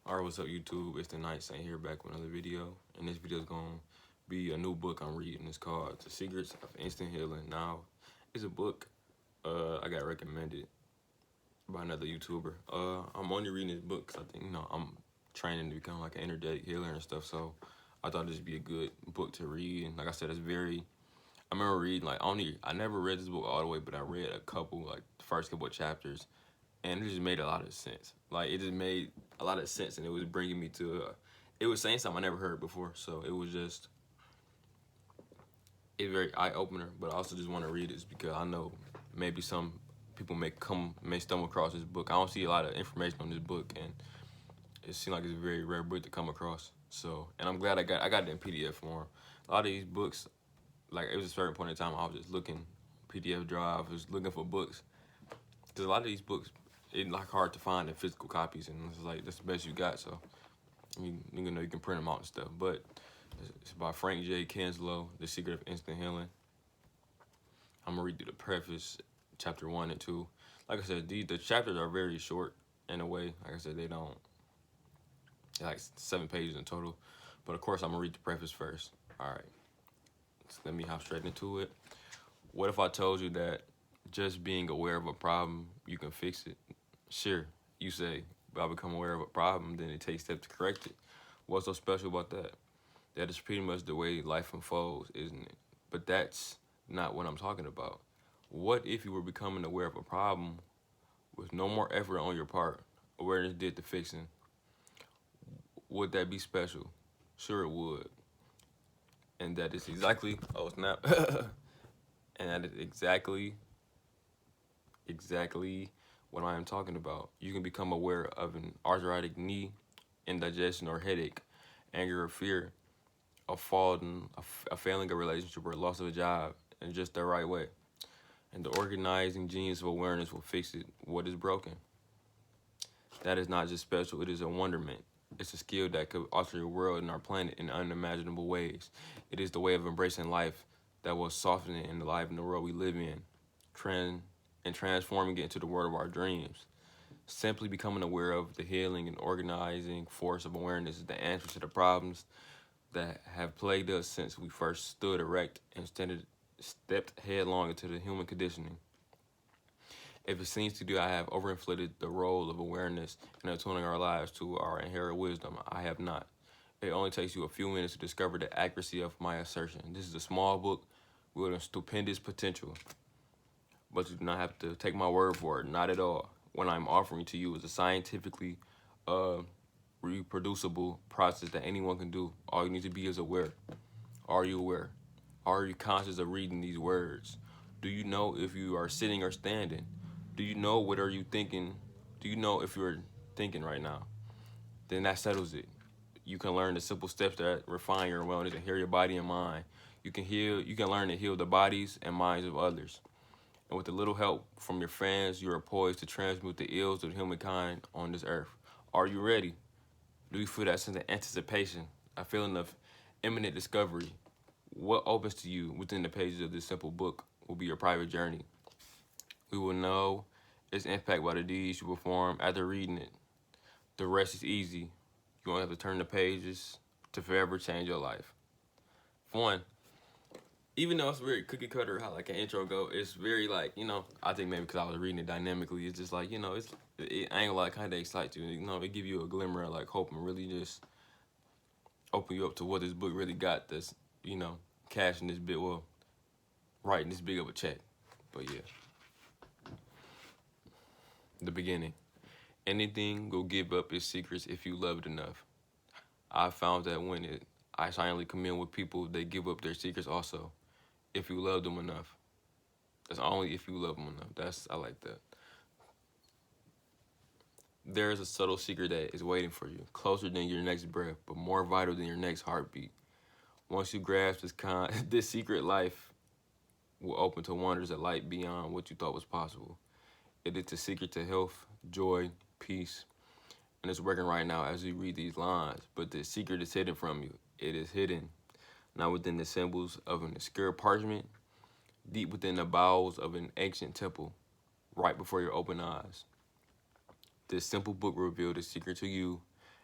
Alright, what's up YouTube? It's the Night Saint here back with another video. And this video is going to be a new book I'm reading. It's called The Secrets of Instant Healing. Now, it's a book I got recommended by another YouTuber. I'm only reading this book because I think, I'm training to become like an energetic healer and stuff. So I thought this would be a good book to read. And like I said, I remember reading, I never read this book all the way, but I read a couple, like the first couple of chapters. And it just made a lot of sense. Like, it just made a lot of sense, and it was bringing me to, it was saying something I never heard before, so it was just a very eye-opener, but I also just want to read this because I know maybe some people may stumble across this book. I don't see a lot of information on this book, and it seemed like it's a very rare book to come across. So, and I'm glad I got it in PDF form. A lot of these books, like, it was a certain point in time I was just looking, PDF drive, just looking for books, because a lot of these books, it's like hard to find in physical copies, and it's like that's the best you got. So you can print them out and stuff. But it's by Frank J. Kinslow, The Secret of Instant Healing. I'm gonna read through the preface, chapter 1 and 2. Like I said, the chapters are very short in a way. Like I said, they're like 7 pages in total. But of course, I'm gonna read the preface first. All right, so let me hop straight into it. What if I told you that just being aware of a problem, you can fix it? Sure, you say, but I become aware of a problem, then it takes steps to correct it. What's so special about that? That is pretty much the way life unfolds, isn't it? But that's not what I'm talking about. What if you were becoming aware of a problem with no more effort on your part? Awareness did the fixing. Would that be special? Sure it would. And that is exactly, oh snap. And that is exactly what I am talking about. You can become aware of an arthritic knee, indigestion or headache, anger or fear, a failing a relationship or loss of a job in just the right way. And the organizing genius of awareness will fix it. What is broken? That is not just special, it is a wonderment. It's a skill that could alter your world and our planet in unimaginable ways. It is the way of embracing life that will soften it and enliven the world we live in, and transforming it into the world of our dreams. Simply becoming aware of the healing and organizing force of awareness is the answer to the problems that have plagued us since we first stood erect and stepped headlong into the human conditioning. If it seems to do, I have overinflated the role of awareness in attuning our lives to our inherent wisdom. I have not. It only takes you a few minutes to discover the accuracy of my assertion. This is a small book with a stupendous potential, but you do not have to take my word for it, not at all. What I'm offering to you is a scientifically uh, reproducible process that anyone can do. All you need to be is aware. Are you aware? Are you conscious of reading these words? Do you know if you are sitting or standing? Do you know what are you thinking? Do you know if you're thinking right now? Then that settles it. You can learn the simple steps that refine your wellness and heal your body and mind. You can learn to heal the bodies and minds of others. And with a little help from your friends, you are poised to transmute the ills of humankind on this earth. Are you ready? Do you feel that sense of anticipation, a feeling of imminent discovery? What opens to you within the pages of this simple book will be your private journey. We will know its impact by the deeds you perform after reading it. The rest is easy. You won't have to turn the pages to forever change your life. For one, even though it's very cookie cutter how like an intro go, it's very like, I think maybe because I was reading it dynamically, it's just like, I ain't gonna lie, kind of excites you. It give you a glimmer of like hope and really just open you up to what this book really got that's, cashing this bit, well, writing this big of a check. But yeah, the beginning. Anything will give up its secrets if you love it enough. I found that I silently commune with people, they give up their secrets also. If you love them enough. That's only if you love them enough. I like that. There is a subtle secret that is waiting for you, closer than your next breath, but more vital than your next heartbeat. Once you grasp this secret, life will open to wonders that light beyond what you thought was possible. It is the secret to health, joy, peace, and it's working right now as we read these lines. But the secret is hidden from you. It is hidden, not within the symbols of an obscure parchment, deep within the bowels of an ancient temple, right before your open eyes. This simple book will reveal the secret to you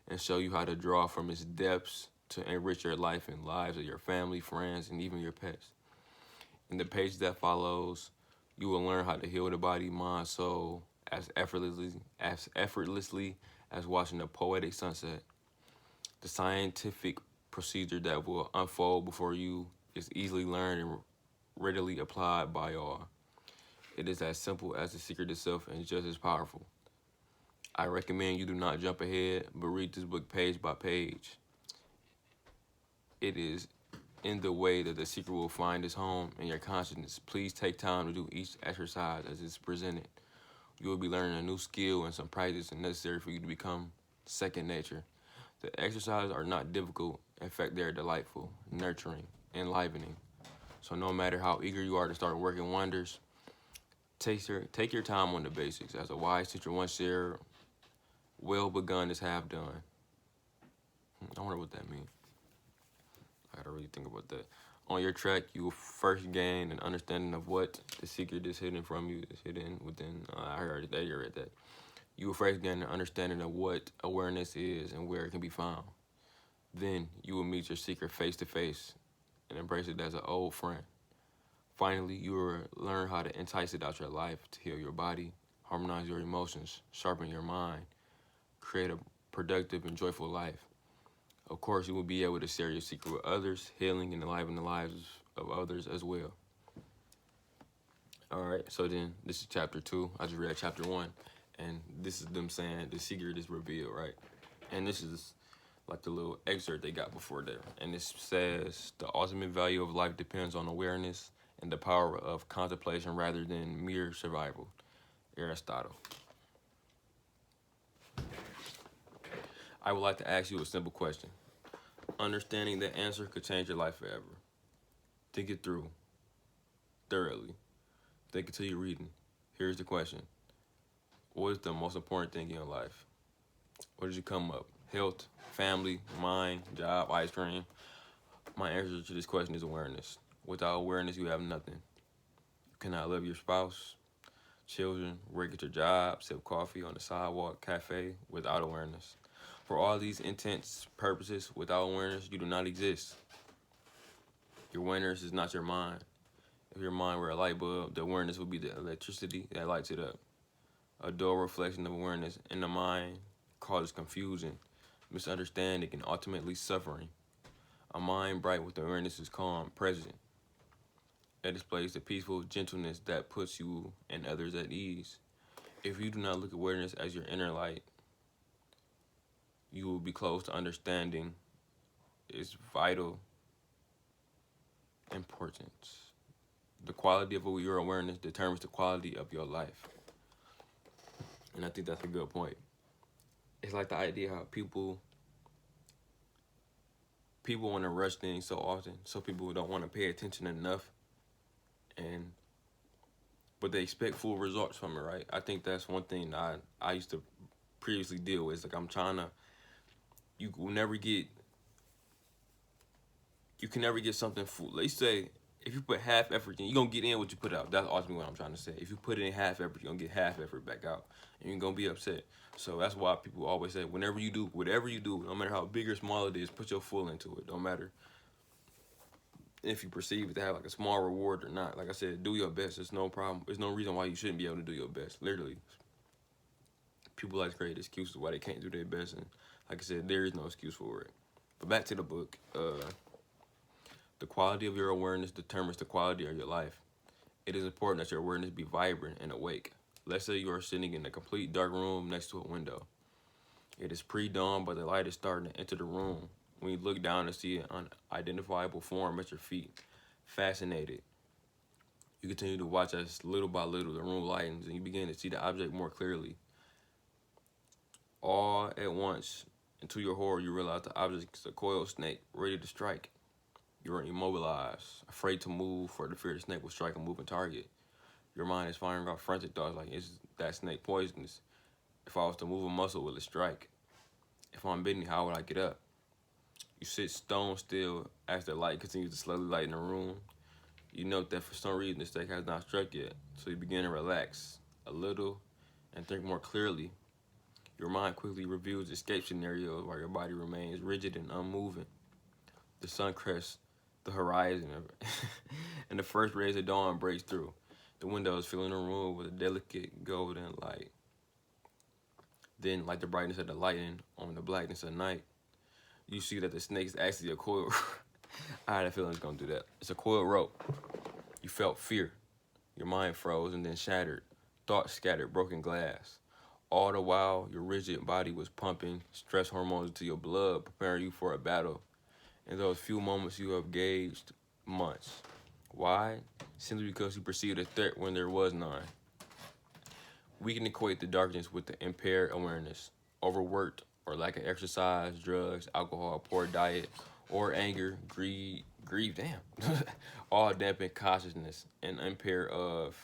and show you how to draw from its depths to enrich your life and lives of your family, friends, and even your pets. In the page that follows, you will learn how to heal the body, mind, soul as effortlessly as watching a poetic sunset. The scientific procedure that will unfold before you is easily learned and readily applied by all. It is as simple as the secret itself and just as powerful. I recommend you do not jump ahead, but read this book page by page. It is in the way that the secret will find its home in your consciousness. Please take time to do each exercise as it's presented. You will be learning a new skill and some practice necessary for you to become second nature. The exercises are not difficult. In fact, they are delightful, nurturing, enlivening. So no matter how eager you are to start working wonders, take your time on the basics. As a wise teacher once shared, well begun is half done. I wonder what that means. I gotta really think about that. On your track, you will first gain an understanding of what the secret is hidden from you, is hidden within. I heard that, you read that. You will first gain an understanding of what awareness is and where it can be found. Then you will meet your secret face to face and embrace it as an old friend. Finally, you will learn how to entice it out your life to heal your body, harmonize your emotions, sharpen your mind, create a productive and joyful life. Of course, you will be able to share your secret with others, healing and enlivening the lives of others as well. All right, so then this is chapter 2. I just read chapter 1, and this is them saying the secret is revealed, right? And this is like the little excerpt they got before there. And it says, the ultimate value of life depends on awareness and the power of contemplation rather than mere survival. Aristotle. I would like to ask you a simple question. Understanding the answer could change your life forever. Think it through thoroughly. Think until you're reading. Here's the question. What is the most important thing in your life? What did you come up? Health, family, mind, job, ice cream? My answer to this question is awareness. Without awareness, you have nothing. You cannot love your spouse, children, work at your job, sip coffee on the sidewalk, cafe, without awareness. For all these intents, purposes, without awareness, you do not exist. Your awareness is not your mind. If your mind were a light bulb, the awareness would be the electricity that lights it up. A dull reflection of awareness in the mind causes confusion, misunderstanding, and ultimately suffering. A mind bright with awareness is calm, present. It displays the peaceful gentleness that puts you and others at ease. If you do not look at awareness as your inner light, you will be close to understanding its vital importance. The quality of your awareness determines the quality of your life. And I think that's a good point. It's like the idea how people want to rush things so often, so people don't want to pay attention enough, but they expect full results from it, right? I think that's one thing I used to previously deal with. It's like you can never get something full. Let's say if you put half effort in, you're going to get in what you put out. That's ultimately what I'm trying to say. If you put in half effort, you're going to get half effort back out, and you're going to be upset. So that's why people always say, whatever you do, no matter how big or small it is, put your full into it. Don't matter if you perceive it to have like a small reward or not. Like I said, do your best. There's no problem. There's no reason why you shouldn't be able to do your best. Literally, people like to create excuses why they can't do their best, and like I said, there is no excuse for it. But back to the book. The quality of your awareness determines the quality of your life. It is important that your awareness be vibrant and awake. Let's say you are sitting in a complete dark room next to a window. It is pre-dawn, but the light is starting to enter the room. When you look down and see an unidentifiable form at your feet, fascinated, you continue to watch as little by little the room lightens and you begin to see the object more clearly. All at once, and to your horror, you realize the object is a coiled snake ready to strike. You are immobilized, afraid to move for the fear the snake will strike a moving target. Your mind is firing off frantic thoughts like, is that snake poisonous? If I was to move a muscle, will it strike? If I'm bitten, how would I get up? You sit stone still as the light continues to slowly lighten the room. You note that for some reason the snake has not struck yet, so you begin to relax a little and think more clearly. Your mind quickly reviews escape scenarios while your body remains rigid and unmoving. The sun crests the horizon, and the first rays of dawn breaks through. The windows filling the room with a delicate golden light. Then, like the brightness of the lightning on the blackness of night, you see that the snake is actually a coil. I had a feeling it's gonna do that. It's a coiled rope. You felt fear. Your mind froze and then shattered. Thoughts scattered broken glass. All the while, your rigid body was pumping stress hormones into your blood, preparing you for a battle. In those few moments, you have gauged months. Why? Simply because you perceived a threat when there was none. We can equate the darkness with the impaired awareness. Overworked or lack of exercise, drugs, alcohol, poor diet, or anger, greed, damn, all dampen consciousness and impair of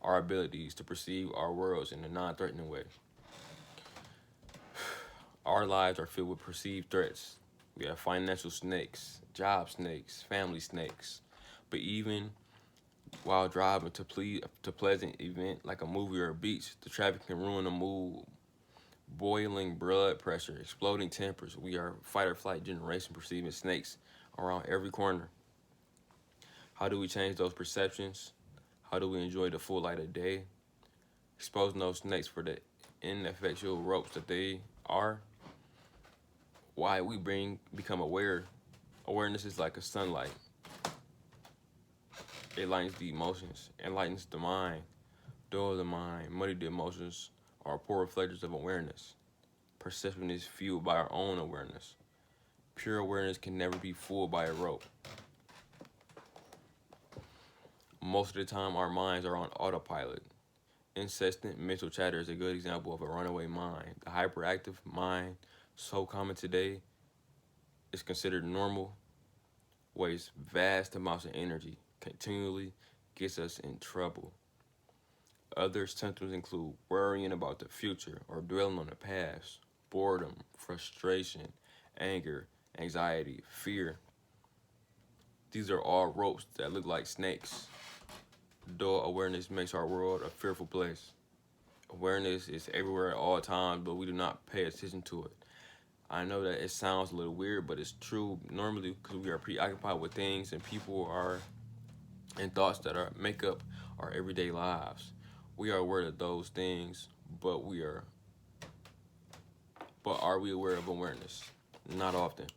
our abilities to perceive our worlds in a non-threatening way. Our lives are filled with perceived threats. We have financial snakes, job snakes, family snakes. But even while driving to pleasant event like a movie or a beach, the traffic can ruin the mood. Boiling blood pressure, exploding tempers. We are fight or flight generation perceiving snakes around every corner. How do we change those perceptions? How do we enjoy the full light of day? Exposing those snakes for the ineffectual ropes that they are. Why we become aware. Awareness is like a sunlight. It lightens the emotions, enlightens the mind, dull the mind, muddy the emotions are poor reflectors of awareness. Perception is fueled by our own awareness. Pure awareness can never be fooled by a rope. Most of the time, our minds are on autopilot. Incessant mental chatter is a good example of a runaway mind. The hyperactive mind, so common today, is considered normal, wastes vast amounts of energy, continually gets us in trouble. Other symptoms include worrying about the future or dwelling on the past, boredom, frustration, anger, anxiety, fear. These are all ropes that look like snakes. Dull awareness makes our world a fearful place. Awareness is everywhere at all times, but we do not pay attention to it. I know that it sounds a little weird, but it's true normally because we are preoccupied with things and people are and thoughts that make up our everyday lives. We are aware of those things, but are we aware of awareness? Not often.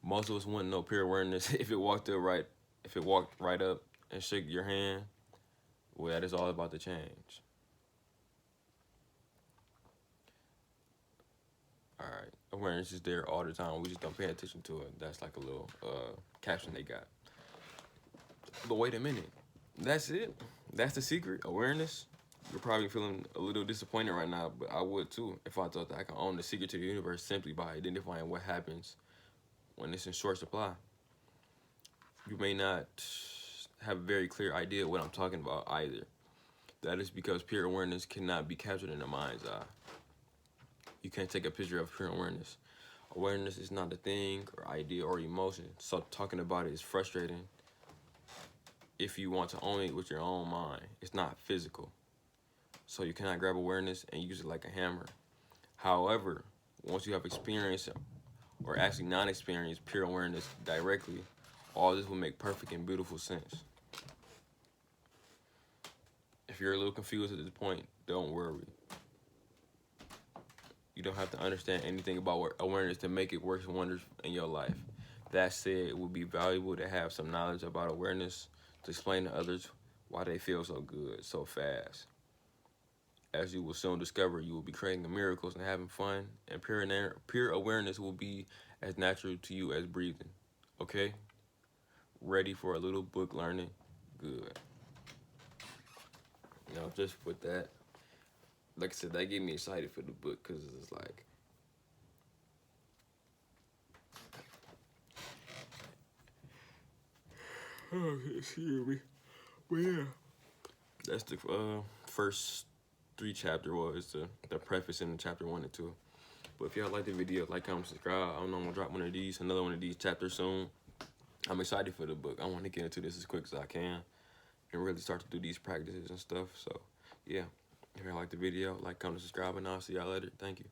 Most of us wouldn't know pure awareness if it walked right up and shook your hand. Well, that is all about to change. All right, awareness is there all the time. We just don't pay attention to it. That's like a little caption they got. But wait a minute, that's it? That's the secret? Awareness? You're probably feeling a little disappointed right now, but I would too if I thought that I could own the secret to the universe simply by identifying what happens when it's in short supply. You may not have a very clear idea what I'm talking about either. That is because pure awareness cannot be captured in the mind's eye. You can't take a picture of pure awareness. Awareness is not a thing or idea or emotion, so talking about it is frustrating if you want to own it with your own mind. It's not physical. So you cannot grab awareness and use it like a hammer. However, once you have experienced or actually non-experienced pure awareness directly, all this will make perfect and beautiful sense. If you're a little confused at this point, don't worry. You don't have to understand anything about awareness to make it work wonders in your life. That said, it would be valuable to have some knowledge about awareness to explain to others why they feel so good, so fast. As you will soon discover, you will be creating miracles and having fun, and pure awareness will be as natural to you as breathing. Okay? Ready for a little book learning? Good. Now, just with that, like I said, that gave me excited for the book because it's like, oh, excuse me. But yeah, that's the first 3 chapter was the preface in chapter 1 and 2. But if y'all like the video, like, comment, subscribe. I know I'm gonna drop another one of these chapters soon. I'm excited for the book. I want to get into this as quick as I can and really start to do these practices and stuff. So yeah, if y'all like the video, like, comment, subscribe, and I'll see y'all later. Thank you.